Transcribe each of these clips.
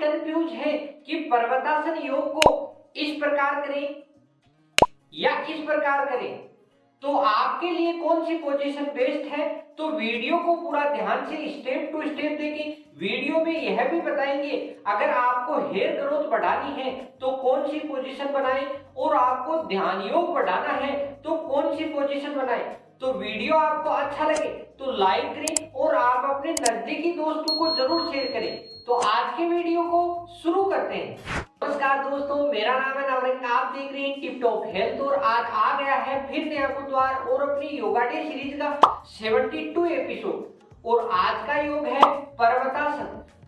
Confuse है कि पर्वतासन योग को इस प्रकार करें या इस प्रकार करें, तो आपके लिए कौन सी पोजीशन बेस्ट है? तो वीडियो को पूरा ध्यान से स्टेप टू स्टेप देखें। वीडियो में यह भी बताएंगे अगर आपको हेयर ग्रोथ बढ़ानी है तो कौन सी पोजीशन बनाएं, और आपको ध्यान योग बढ़ाना है तो कौन सी पोजीशन बनाएं। तो वीडियो आपको अच्छा लगे तो लाइक करें और आप अपने नजदीकी दोस्तों को जरूर शेयर करें। तो आज के वीडियो को शुरू करते हैं। नमस्कार दोस्तों, मेरा नाम है नवरंग, आप देख रहे हैं टिप टॉप हेल्थ, और आज आ गया है फिर नया बुधवार और अपनी योगा डे सीरीज का 72 एपिसोड। और आज का योग है पर्वतासन।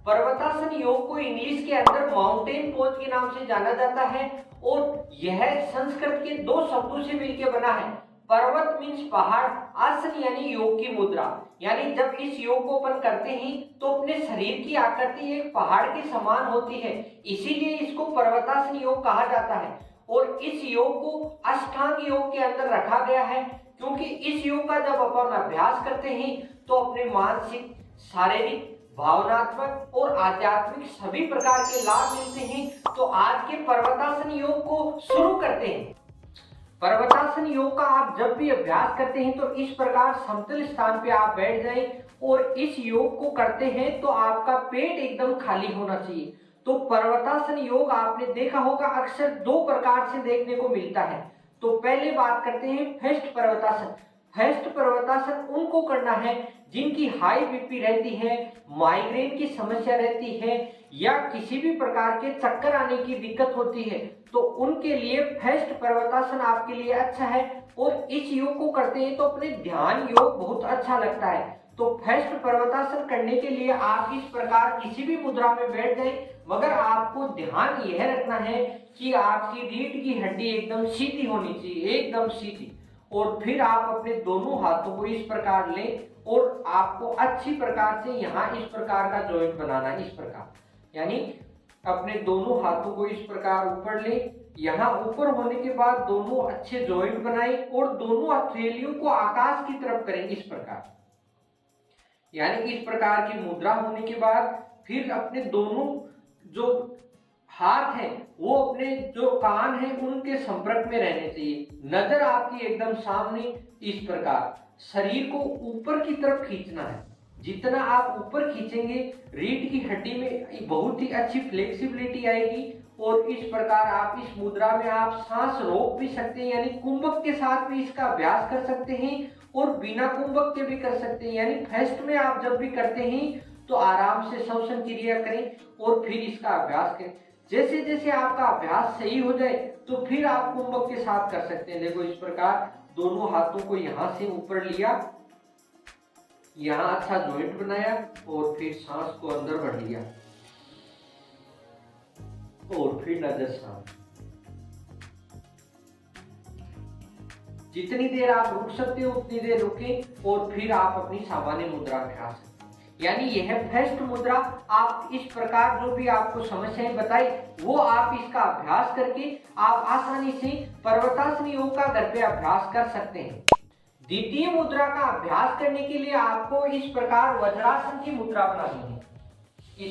पर्वतासन योग को इंग्लिश के अंदर माउंटेन पोज के नाम से जाना जाता है, और यह संस्कृत के दो शब्दों से मिलकर बना है। पर्वत मीन्स पहाड़, आसन यानी योग की मुद्रा। यानी जब इस योग को अपन करते हैं तो अपने शरीर की आकृति एक पहाड़ के समान होती है, इसीलिए इसको पर्वतासन योग कहा जाता है। और इस योग को अष्टांग योग के अंदर रखा गया है, क्योंकि इस योग का जब अपन अभ्यास करते हैं तो अपने मानसिक, शारीरिक, भावनात्मक और आध्यात्मिक सभी प्रकार के लाभ मिलते हैं। तो आज के पर्वतासन योग को शुरू करते हैं। पर्वतासन योग का आप जब भी अभ्यास करते हैं तो इस प्रकार समतल स्थान पे आप बैठ जाएं, और इस योग को करते हैं तो आपका पेट एकदम खाली होना चाहिए। तो पर्वतासन योग आपने देखा होगा अक्सर दो प्रकार से देखने को मिलता है। तो पहले बात करते हैं फर्स्ट पर्वतासन। फर्स्ट पर्वतासन उनको करना है जिनकी हाई बीपी रहती है, माइग्रेन की समस्या रहती है, या किसी भी प्रकार के चक्कर आने की दिक्कत होती है, तो उनके लिए फर्स्ट पर्वतासन आपके लिए अच्छा है। और इस योग को करते हैं तो अपने ध्यान योग बहुत अच्छा लगता है। तो फर्स्ट पर्वतासन करने के लिए आप इस प्रकार किसी भी मुद्रा में बैठ जाएं, मगर आपको ध्यान यह रखना है कि आपकी रीढ़ की हड्डी एकदम सीधी होनी चाहिए, एकदम सीधी। और फिर आप अपने दोनों हाथों को इस प्रकार लें, और आपको अच्छी प्रकार से यहाँ इस प्रकार का जॉइंट बनाना है, इस प्रकार। यानी अपने दोनों हाथों को इस प्रकार ऊपर लें, यहाँ ऊपर होने के बाद दोनों अच्छे जॉइंट बनाएं, और दोनों हथेलियों को आकाश की तरफ करें इस प्रकार। यानी इस प्रकार की मुद्रा होने के बाद फिर अपने दोनों जो हाथ है वो अपने जो कान है उनके संपर्क में रहने चाहिए। नजर आपकी एकदम सामने, इस प्रकार शरीर को ऊपर की तरफ खींचना है। जितना आप ऊपर खींचेंगे रीढ़ की हड्डी में बहुत ही अच्छी फ्लेक्सिबिलिटी आएगी। और इस प्रकार आप इस मुद्रा में आप सांस रोक भी सकते हैं, यानी कुंभक के साथ भी इसका अभ्यास कर सकते हैं, और बिना कुंभक के भी कर सकते हैं। यानी फर्स्ट में आप जब भी करते हैं तो आराम से श्वसन क्रिया करें और फिर इसका अभ्यास करें। जैसे जैसे आपका अभ्यास सही हो जाए तो फिर आप कुंभक के साथ कर सकते हैं। देखो इस प्रकार दोनों हाथों को यहाँ से ऊपर लिया, यहाँ अच्छा जॉइंट बनाया, और फिर सांस को अंदर बढ़ लिया, और फिर नजर सामने। जितनी देर आप रुक सकते हो उतनी देर रुकें, और फिर आप अपनी सामान्य मुद्रा में आ सकते हैं। यानी यह फर्स्ट मुद्रा आप इस प्रकार जो भी आपको समस्याएं बताई वो आप इसका अभ्यास करके आप आसानी से पर्वतासन योग का घर पे अभ्यास कर सकते हैं। द्वितीय मुद्रा का अभ्यास करने के लिए आपको इस प्रकार वज्रासन की मुद्रा बनानी है।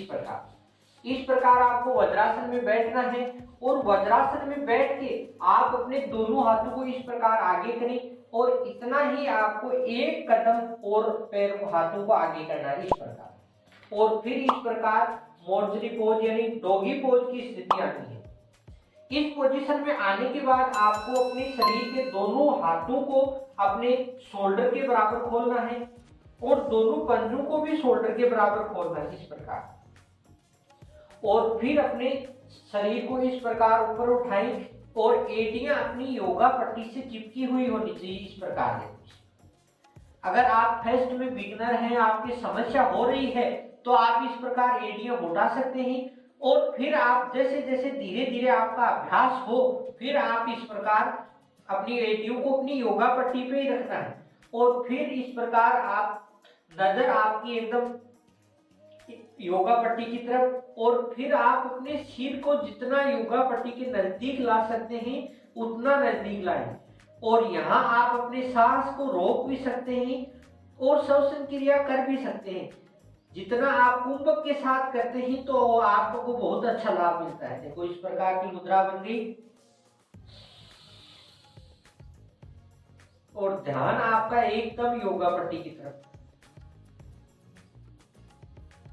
इस प्रकार आपको वज्रासन में बैठना है, और वज्रासन में बैठ के आप अपने दोनों हाथों को इस प्रकार आगे करें, और इतना ही आपको एक कदम और पैर को हाथों को आगे करना है इस प्रकार। और फिर इस प्रकार मोर्जरी पोज यानी डॉगी पोज की स्थिति आनी है। इस पोजीशन में आने के बाद आपको अपने शरीर के दोनों हाथों को अपने शोल्डर के बराबर खोलना है, और दोनों पंजों को भी शोल्डर के बराबर खोलना है इस प्रकार। और फिर अपने शरीर को इस प्रकार ऊपर उठाएं, और एड़ियां अपनी योगा पट्टी से चिपकी हुई होनी चाहिए इस प्रकार है। अगर आप फर्स्ट में बिगिनर हैं, आपकी समस्या हो रही है, तो आप इस प्रकार एड़ियां उठा सकते हैं। और फिर आप जैसे जैसे धीरे धीरे आपका अभ्यास हो, फिर आप इस प्रकार अपनी एड़ियों को अपनी योगा पट्टी पे ही रखना है, और फिर इस प्रकार आप नजर आपकी एकदम योगा पट्टी की तरफ, और फिर आप अपने सिर को जितना योगा पट्टी के नजदीक ला सकते हैं उतना नजदीक लाएं। और यहाँ आप अपने सांस को रोक भी सकते हैं और श्वसन क्रिया कर भी सकते हैं। जितना आप कुंभक के साथ करते हैं तो आपको बहुत अच्छा लाभ मिलता है। देखो इस प्रकार की मुद्रा बन गई और ध्यान आपका एकदम योगा पट्टी की तरफ,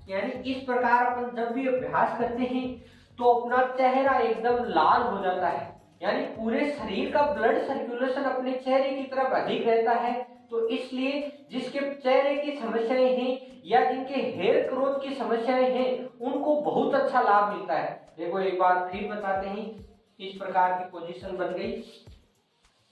यानी इस प्रकार अपन जब भी अभ्यास करते हैं तो अपना चेहरा एकदम लाल हो जाता है, यानी पूरे शरीर का ब्लड सर्कुलेशन अपने चेहरे की तरफ अधिक रहता है। तो इसलिए जिसके चेहरे की समस्याएं हैं या जिनके हेयर ग्रोथ की समस्याएं हैं उनको बहुत अच्छा लाभ मिलता है। देखो एक बार फिर बताते हैं, इस प्रकार की पोजीशन बन गई,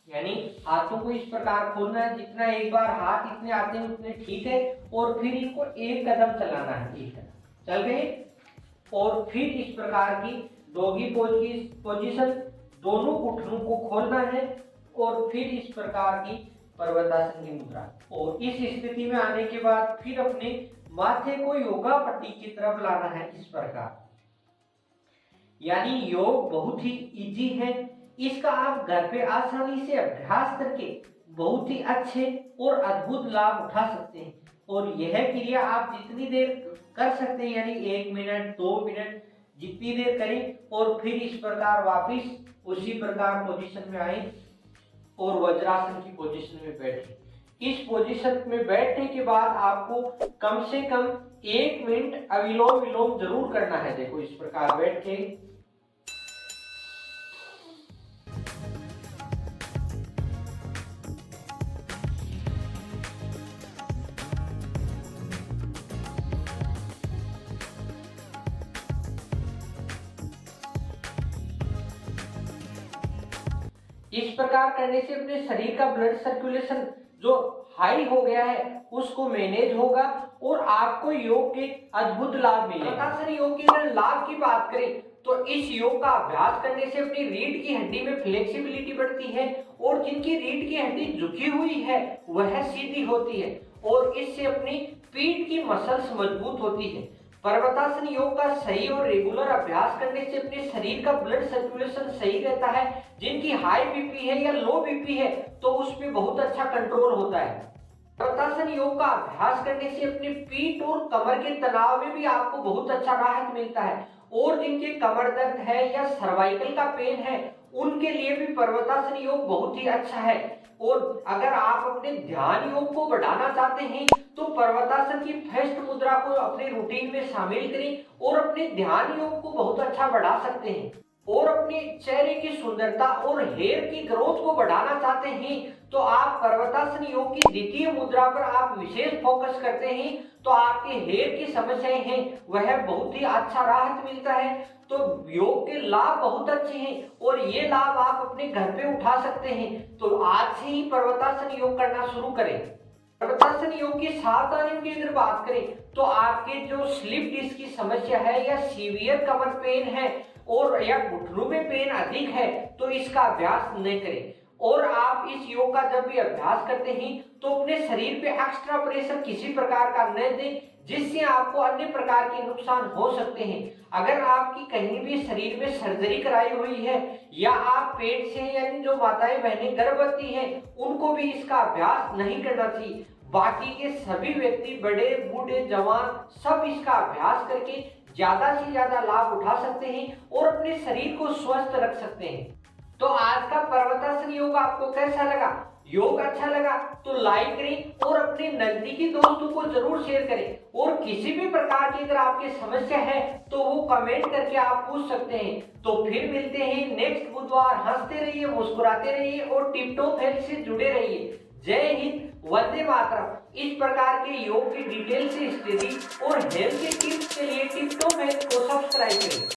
यानी हाथों को इस प्रकार खोलना है, जितना एक बार हाथ इतने आते हैं उतने ठीक है, और फिर इनको एक कदम चलाना है, एक कदम चल गए, और फिर इस प्रकार की डॉगी पोज की पोजीशन, दोनों घुटनों को खोलना है और फिर इस प्रकार की पर्वतासन की मुद्रा, और इस स्थिति में आने के बाद फिर अपने माथे को योगा पट्टी की तरफ लाना है इस प्रकार। यानी योग बहुत ही इजी है, इसका आप घर पे आसानी से अभ्यास करके बहुत ही अच्छे और अद्भुत लाभ उठा सकते हैं। और यह क्रिया आप जितनी देर कर सकते हैं, यानी 1 मिनट 2 मिनट जितनी देर करें, और फिर इस प्रकार वापिस उसी प्रकार पोजीशन में आए और वज्रासन की पोजीशन में बैठे। इस पोजीशन में बैठने के बाद आपको कम से कम 1 मिनट अविलोम विलोम जरूर करना है। देखो इस प्रकार बैठ के इस प्रकार करने से अपने शरीर का ब्लड सर्कुलेशन जो हाई हो गया है उसको मैनेज होगा और आपको योग के अद्भुत लाभ मिलेंगे। पर्वतासन योग की अगर लाभ की बात करें तो इस योग का अभ्यास करने से अपनी रीढ़ की हड्डी में फ्लेक्सिबिलिटी बढ़ती है, और जिनकी रीढ़ की हड्डी झुकी हुई है वह सीधी होती है, और इससे अपनी पीठ की मसल्स मजबूत होती है। पर्वतासन योग का सही और रेगुलर अभ्यास करने से अपने शरीर का ब्लड सर्कुलेशन सही रहता है। जिनकी हाई बीपी है या लो बीपी है तो उसमें बहुत अच्छा कंट्रोल होता है। पर्वतासन योग का अभ्यास करने से अपने पीठ और कमर के तनाव में भी आपको बहुत अच्छा राहत मिलता है, और जिनके कमर दर्द है या सर्वाइकल का पेन है उनके लिए भी पर्वतासन योग बहुत ही अच्छा है। और अगर आप अपने ध्यान योग को बढ़ाना चाहते हैं तो पर्वतासन की फर्स्ट मुद्रा को अपने रूटीन में शामिल करें और अपने ध्यान योग को बहुत अच्छा बढ़ा सकते हैं। और अपने चेहरे की सुंदरता और हेयर की ग्रोथ को बढ़ाना चाहते हैं तो आप पर्वतासन योग की द्वितीय मुद्रा पर आप विशेष फोकस करते हैं तो आपके हेयर की समस्याएं हैं वह बहुत ही अच्छा राहत मिलता है। तो योग के लाभ बहुत अच्छे हैं और ये लाभ आप अपने घर पे उठा सकते हैं। तो आज से ही पर्वतासन योग करना शुरू करें। पर्वतासन योग की सावधानियों की अगर बात करें तो आपके जो स्लिप डिस्क की समस्या है या सीवियर कमर पेन है और या घुटनों में पेन अधिक है तो इसका अभ्यास नहीं करें। और आप इस योग का जब भी अभ्यास करते हैं तो अपने शरीर पे एक्स्ट्रा प्रेशर किसी प्रकार का न दें जिससे आपको अन्य प्रकार के नुकसान हो सकते हैं। अगर आपकी कहीं भी शरीर में सर्जरी कराई हुई है या आप पेट से, यानी जो माताएं बहनें गर्भवती हैं उनको भी इसका अभ्यास नहीं करना चाहिए। बाकी के सभी व्यक्ति बड़े बूढ़े जवान सब इसका अभ्यास करके ज्यादा से ज्यादा लाभ उठा सकते हैं और अपने शरीर को स्वस्थ रख सकते हैं। तो आज का पर्वतासन योग आपको कैसा लगा? योग अच्छा लगा तो लाइक करें और अपने नजदीकी दोस्तों को जरूर शेयर करें। और किसी भी प्रकार की अगर आपकी समस्या है तो वो कमेंट करके आप पूछ सकते हैं। तो फिर मिलते हैं नेक्स्ट बुधवार। हंसते रहिए, मुस्कुराते रहिए और टिप टॉप हेल्थ से जुड़े रहिए। जय हिंद, वंदे मातरम। इस प्रकार के योग की डिटेल से स्टडी और हेल्थ के टिप्स के लिए टिप टॉप हेल्थ को सब्सक्राइब करें।